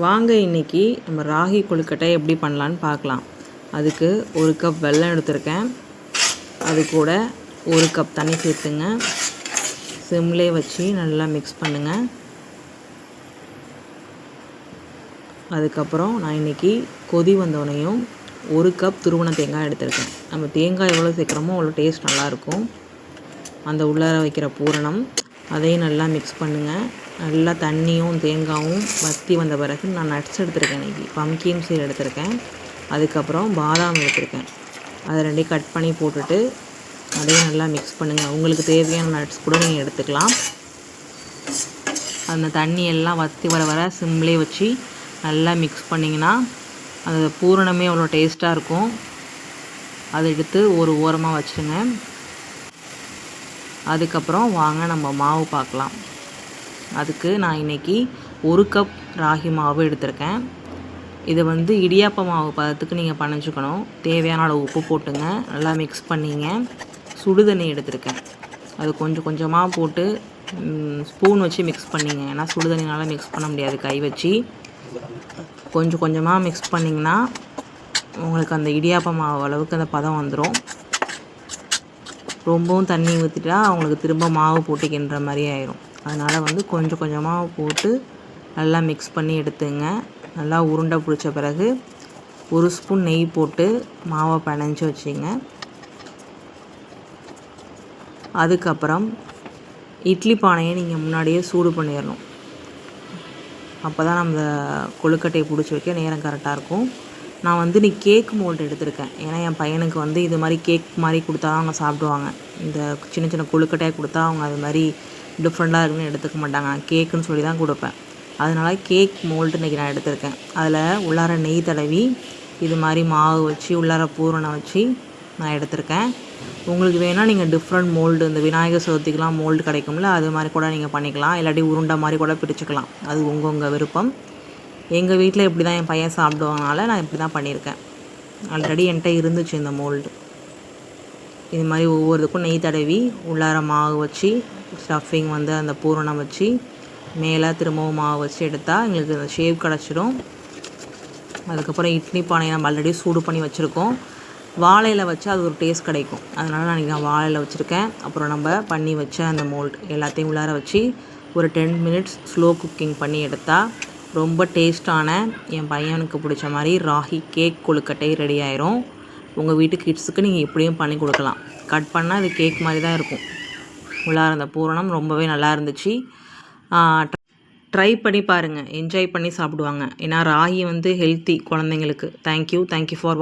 வாங்க இன்றைக்கி நம்ம ராகி கொழுக்கட்டை எப்படி பண்ணலான்னு பார்க்கலாம். அதுக்கு 1 கப் வெல்லம் எடுத்திருக்கேன். அது கூட 1 கப் தண்ணி சேர்த்துங்க. சிம்லே வச்சு நல்லா மிக்ஸ் பண்ணுங்கள். அதுக்கப்புறம் நான் இன்றைக்கி கொதி வந்தோடனையும் 1 கப் துருவன தேங்காய் எடுத்திருக்கேன். நம்ம தேங்காய் எவ்வளோ சேர்க்குறோமோ அவ்வளோ டேஸ்ட் நல்லாயிருக்கும். அந்த உள்ளார வைக்கிற பூரணம் அதையும் நல்லா மிக்ஸ் பண்ணுங்கள். நல்லா தண்ணியும் தேங்காயும் வற்றி வந்த பிறகு நான் நட்ஸ் எடுத்திருக்கேன். இன்றைக்கி பம்கின் சீட் எடுத்திருக்கேன். அதுக்கப்புறம் பாதாம் எடுத்திருக்கேன். அதை 2 கட் பண்ணி போட்டுட்டு அதையும் நல்லா மிக்ஸ் பண்ணுங்கள். உங்களுக்கு தேவையான நட்ஸ் கூட நீங்கள் எடுத்துக்கலாம். அந்த தண்ணி எல்லாம் வற்றி வர சிம்லே வச்சு நல்லா மிக்ஸ் பண்ணிங்கன்னா அந்த பூரணமே அவ்வளோ டேஸ்ட்டாக இருக்கும். அதை எடுத்து ஒரு ஓரமாக வச்சுருங்க. அதுக்கப்புறம் வாங்க நம்ம மாவு பார்க்கலாம். அதுக்கு நான் இன்றைக்கி 1 கப் ராகி மாவு எடுத்திருக்கேன். இதை இடியாப்ப மாவு பதத்துக்கு நீங்கள் பனைஞ்சிக்கணும். தேவையான அளவு உப்பு போட்டுங்க. நல்லா மிக்ஸ் பண்ணிங்க. சுடுதண்ணி எடுத்திருக்கேன். அது கொஞ்சம் கொஞ்சமாக போட்டு ஸ்பூன் வச்சு மிக்ஸ் பண்ணிங்க. ஏன்னா சுடுதண்ணினால் மிக்ஸ் பண்ண முடியாது. கை வச்சு கொஞ்சம் கொஞ்சமாக மிக்ஸ் பண்ணிங்கன்னா உங்களுக்கு அந்த இடியாப்ப மாவு அளவுக்கு அந்த பதம் வந்துடும். ரொம்பவும் தண்ணி ஊற்றிட்டா அவங்களுக்கு திரும்ப மாவு போட்டு கிண்டுற மாதிரி ஆயிரும். அதனால் கொஞ்சம் கொஞ்சமாக போட்டு நல்லா மிக்ஸ் பண்ணி எடுத்துங்க. நல்லா உருண்டை பிடிச்ச பிறகு 1 ஸ்பூன் நெய் போட்டு மாவை பிணைஞ்சி வச்சிங்க. அதுக்கப்புறம் இட்லி பானையை நீங்கள் முன்னாடியே சூடு பண்ணிடணும். அப்போ தான் நம்ம கொழுக்கட்டையை பிடிச்சி வைக்க நேரம் கரெக்டாக இருக்கும். நான் நீ கேக் மோல்டு எடுத்திருக்கேன். ஏன்னா என் பையனுக்கு இது மாதிரி கேக் மாதிரி கொடுத்தா அவங்க சாப்பிடுவாங்க. இந்த சின்ன சின்ன கொழுக்கட்டையாக கொடுத்தா அவங்க அது மாதிரி டிஃப்ரெண்ட்டாக இருக்குன்னு எடுத்துக்க மாட்டாங்க. நான் கேக்குன்னு சொல்லி தான் கொடுப்பேன். அதனால் கேக் மோல்டு இன்றைக்கி நான் எடுத்திருக்கேன். அதில் உள்ளார நெய் தடவி இது மாதிரி மாவு வச்சு உள்ளார பூரணம் வச்சு நான் எடுத்திருக்கேன். உங்களுக்கு வேணால் நீங்கள் டிஃப்ரெண்ட் மோல்டு இந்த விநாயகர் சதுர்த்திக்கெலாம் மோல்டு கிடைக்கும்ல, அது மாதிரி கூட நீங்கள் பண்ணிக்கலாம். இல்லாட்டி உருண்டை மாதிரி கூட பிடிச்சிக்கலாம். அது உங்கள் விருப்பம். எங்கள் வீட்டில் இப்படி தான் என் பையன் சாப்பிடுவாங்கனால நான் இப்படி தான் பண்ணியிருக்கேன். ஆல்ரெடி என்கிட்ட இருந்துச்சு இந்த மோல்டு. இது மாதிரி ஒவ்வொருத்துக்கும் நெய் தடவி உள்ளார மாவு வச்சு ஸ்டஃபிங் அந்த பூரணம் வச்சு மேலே திரும்பவும் மாவு வச்சு எடுத்தால் எங்களுக்கு அந்த ஷேப் கிடச்சிடும். அதுக்கப்புறம் இட்லி பானையை நம்ம ஆல்ரெடி சூடு பண்ணி வச்சுருக்கோம். வாழையில் வச்சு அது ஒரு டேஸ்ட் கிடைக்கும். அதனால் நான் வாழையில் வச்சுருக்கேன். அப்புறம் நம்ம பண்ணி வச்ச அந்த மோல்டு எல்லாத்தையும் உள்ளார வச்சு ஒரு 10 மினிட்ஸ் ஸ்லோ குக்கிங் பண்ணி எடுத்தால் ரொம்ப டேஸ்ட்டான என் பையனுக்கு பிடிச்ச மாதிரி ராகி கேக் கொழுக்கட்டை ரெடி ஆயிரும். உங்கள் வீட்டு கிட்ஸுக்கு நீங்கள் இப்படியும் பண்ணி கொடுக்கலாம். கட் பண்ணால் அது கேக் மாதிரி தான் இருக்கும். உள்ளார அந்த பூரணம் ரொம்பவே நல்லா இருந்துச்சு. ட்ரை பண்ணி பாருங்கள். என்ஜாய் பண்ணி சாப்பிடுவாங்க. ஏன்னா ராகி ஹெல்த்தி குழந்தைங்களுக்கு. Thank you for